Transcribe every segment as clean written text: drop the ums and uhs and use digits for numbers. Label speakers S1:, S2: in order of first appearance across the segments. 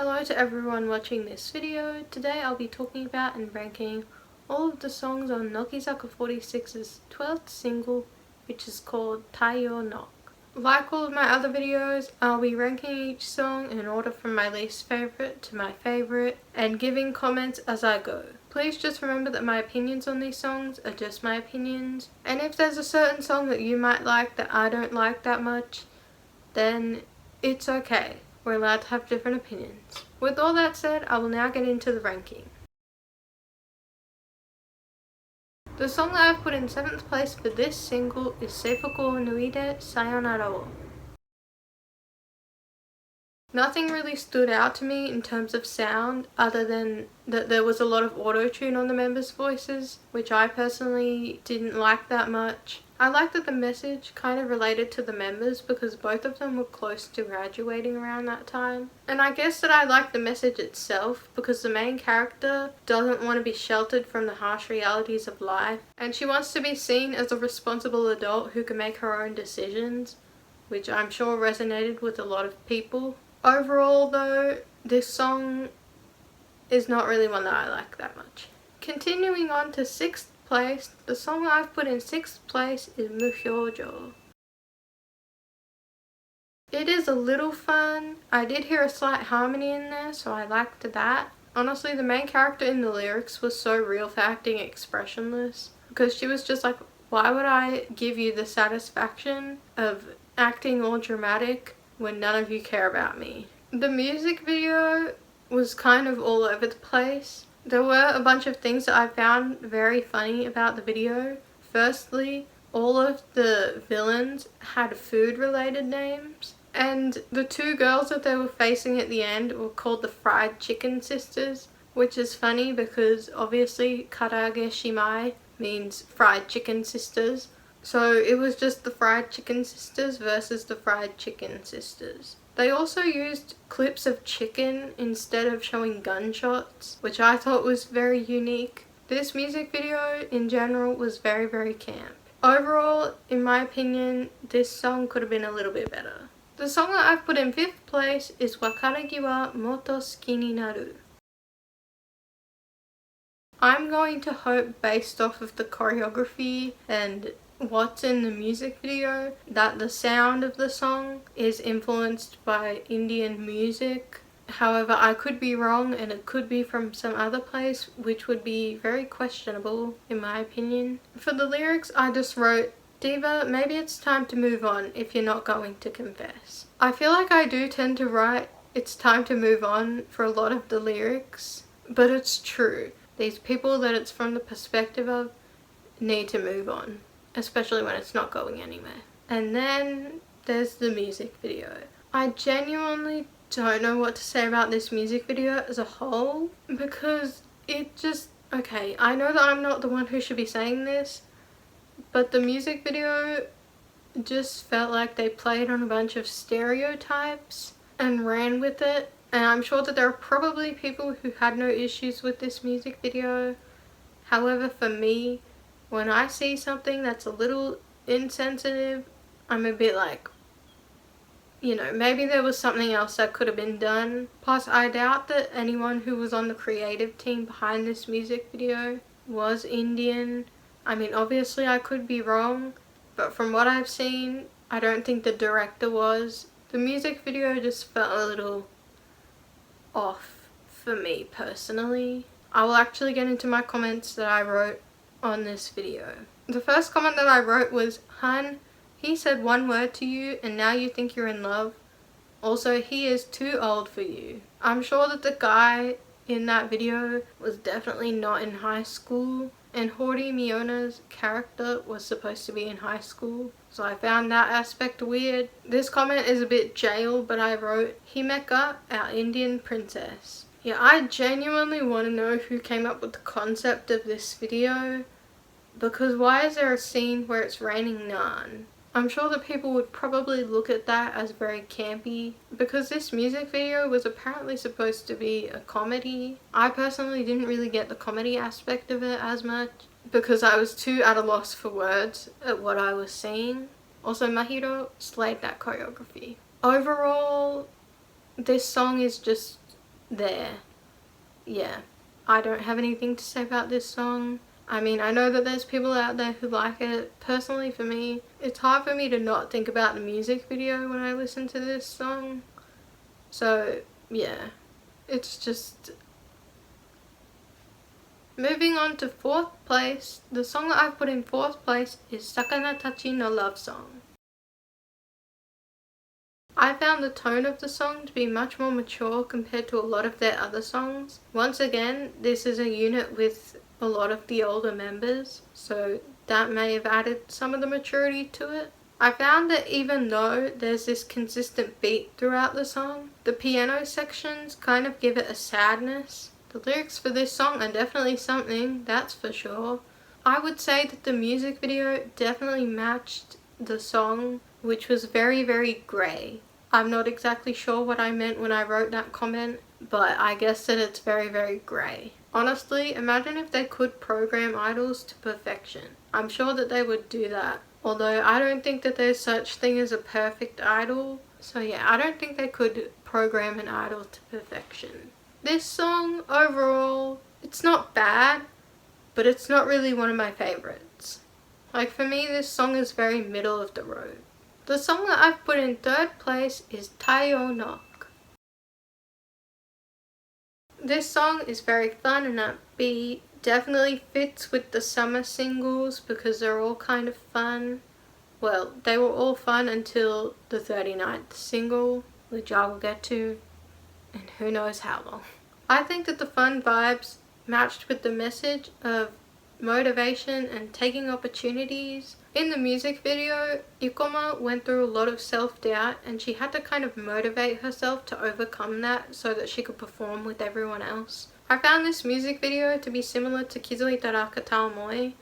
S1: Hello to everyone watching this video. Today I'll be talking about and ranking all of the songs on Nogizaka46's 12th single, which is called Taiyo no. Like all of my other videos, I'll be ranking each song in order from my least favourite to my favourite and giving comments as I go. Please just remember that my opinions on these songs are just my opinions, and if there's a certain song that you might like that I don't like that much, then it's okay. We're allowed to have different opinions. With all that said, I will now get into the ranking. The song that I've put in 7th place for this single is Seifuku Nuide Sayonara wo. Nothing really stood out to me in terms of sound other than that there was a lot of auto-tune on the members' voices, which I personally didn't like that much. I liked that the message kind of related to the members because both of them were close to graduating around that time. And I guess that I liked the message itself because the main character doesn't want to be sheltered from the harsh realities of life, and she wants to be seen as a responsible adult who can make her own decisions, which I'm sure resonated with a lot of people. Overall though, this song is not really one that I like that much. Continuing on to 6th place, the song I've put in 6th place is Muhyojo. It is a little fun. I did hear a slight harmony in there, so I liked that. Honestly, the main character in the lyrics was so real for acting expressionless, because she was just like, why would I give you the satisfaction of acting all dramatic when none of you care about me? The music video was kind of all over the place. There were a bunch of things that I found very funny about the video. Firstly, all of the villains had food related names, and the two girls that they were facing at the end were called the Fried Chicken Sisters, which is funny because obviously Karage Shimai means Fried Chicken Sisters. So it was just the Fried Chicken Sisters versus the Fried Chicken Sisters. They also used clips of chicken instead of showing gunshots, which I thought was very unique. This music video in general was very camp. Overall, in my opinion, this song could have been a little bit better. The song that I've put in 5th place is Wakaragi wa Moto Suki ni Naru. I'm going to hope, based off of the choreography and what's in the music video, that the sound of the song is influenced by Indian music. However, I could be wrong and it could be from some other place, which would be very questionable in my opinion. For the lyrics, I just wrote, Diva, maybe it's time to move on if you're not going to confess. I feel like I do tend to write it's time to move on for a lot of the lyrics, but it's true. These people that it's from the perspective of need to move on, especially when it's not going anywhere. And then there's the music video. I genuinely don't know what to say about this music video as a whole because it just, okay, I know that I'm not the one who should be saying this, but the music video just felt like they played on a bunch of stereotypes and ran with it. And I'm sure that there are probably people who had no issues with this music video. However, for me, when I see something that's a little insensitive, I'm a bit like, you know, maybe there was something else that could have been done. Plus, I doubt that anyone who was on the creative team behind this music video was Indian. I mean, obviously I could be wrong, but from what I've seen, I don't think the director was. The music video just felt a little off for me personally. I will actually get into my comments that I wrote on this video. The first comment that I wrote was, Hun, he said one word to you and now you think you're in love. Also, he is too old for you. I'm sure that the guy in that video was definitely not in high school, and Hori Miona's character was supposed to be in high school, so I found that aspect weird. This comment is a bit jail, but I wrote, Himeka, our Indian princess. Yeah, I genuinely want to know who came up with the concept of this video, because why is there a scene where it's raining naan? I'm sure that people would probably look at that as very campy, because this music video was apparently supposed to be a comedy. I personally didn't really get the comedy aspect of it as much, because I was too at a loss for words at what I was seeing. Also, Mahiro slayed that choreography. Overall, this song is just there. Yeah, I don't have anything to say about this song. I mean, I know that there's people out there who like it. Personally, for me, it's hard for me to not think about the music video when I listen to this song. So, yeah, it's just... Moving on to 4th place, the song that I've put in 4th place is Sakana Tachi no Love Song. I found the tone of the song to be much more mature compared to a lot of their other songs. Once again, this is a unit with a lot of the older members, so that may have added some of the maturity to it. I found that even though there's this consistent beat throughout the song, the piano sections kind of give it a sadness. The lyrics for this song are definitely something, that's for sure. I would say that the music video definitely matched the song, which was very, very grey. I'm not exactly sure what I meant when I wrote that comment, but I guess that it's very, very grey. Honestly, imagine if they could program idols to perfection. I'm sure that they would do that. Although I don't think that there's such thing as a perfect idol. So yeah, I don't think they could program an idol to perfection. This song, overall, it's not bad, but it's not really one of my favorites. Like, for me, this song is very middle of the road. The song that I've put in 3rd place is Taiyo Knock. This song is very fun and upbeat. Definitely fits with the summer singles because they're all kind of fun. Well, they were all fun until the 39th single, which I will get to in who knows how long. I think that the fun vibes matched with the message of motivation and taking opportunities. In the music video, Ikoma went through a lot of self-doubt and she had to kind of motivate herself to overcome that so that she could perform with everyone else. I found this music video to be similar to Kizuita Kata Omoi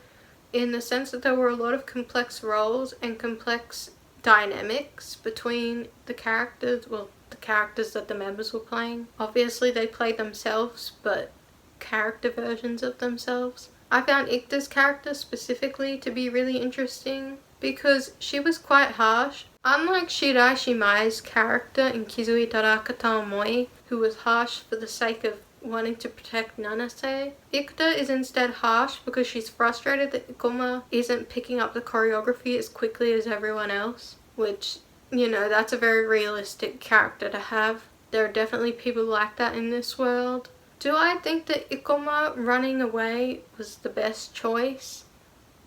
S1: in the sense that there were a lot of complex roles and complex dynamics between the characters, well, the characters that the members were playing. Obviously they played themselves, but character versions of themselves. I found Ikta's character specifically to be really interesting because she was quite harsh. Unlike Shirai Shimai's character in Kizuita Kata Omoi, who was harsh for the sake of wanting to protect Nanase, Ikta is instead harsh because she's frustrated that Ikoma isn't picking up the choreography as quickly as everyone else, which, you know, that's a very realistic character to have. There are definitely people like that in this world. Do I think that Ikoma running away was the best choice?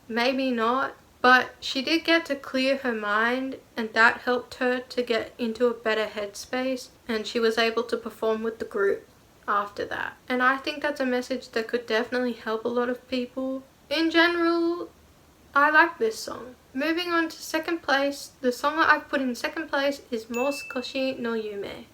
S1: Maybe not, but she did get to clear her mind and that helped her to get into a better headspace and she was able to perform with the group after that. And I think that's a message that could definitely help a lot of people. In general, I like this song. Moving on to 2nd place, the song that I've put in 2nd place is Mouskoshi no Yume.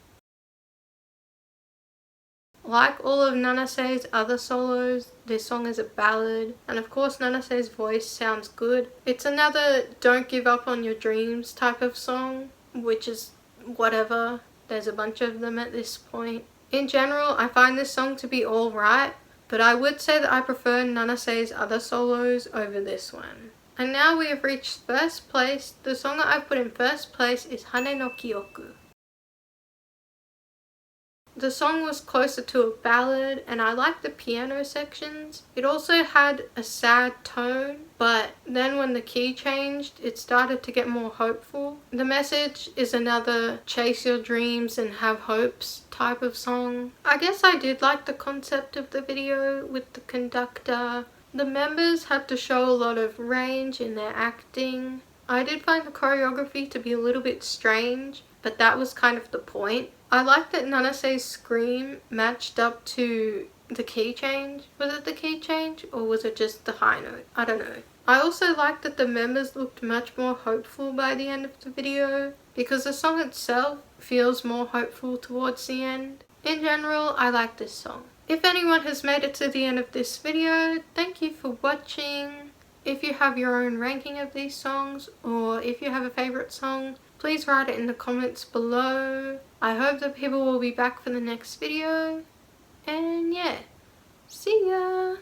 S1: Like all of Nanase's other solos, this song is a ballad, and of course Nanase's voice sounds good. It's another don't give up on your dreams type of song, which is whatever. There's a bunch of them at this point. In general, I find this song to be alright, but I would say that I prefer Nanase's other solos over this one. And now we have reached 1st place. The song that I've put in 1st place is Hane no Kyoku. The song was closer to a ballad and I liked the piano sections. It also had a sad tone, but then when the key changed, it started to get more hopeful. The message is another chase your dreams and have hopes type of song. I guess I did like the concept of the video with the conductor. The members had to show a lot of range in their acting. I did find the choreography to be a little bit strange, but that was kind of the point. I liked that Nanase's scream matched up to the key change. Was it the key change or was it just the high note? I don't know. I also liked that the members looked much more hopeful by the end of the video because the song itself feels more hopeful towards the end. In general, I like this song. If anyone has made it to the end of this video, thank you for watching. If you have your own ranking of these songs or if you have a favourite song, please write it in the comments below. I hope that people will be back for the next video. And yeah, see ya!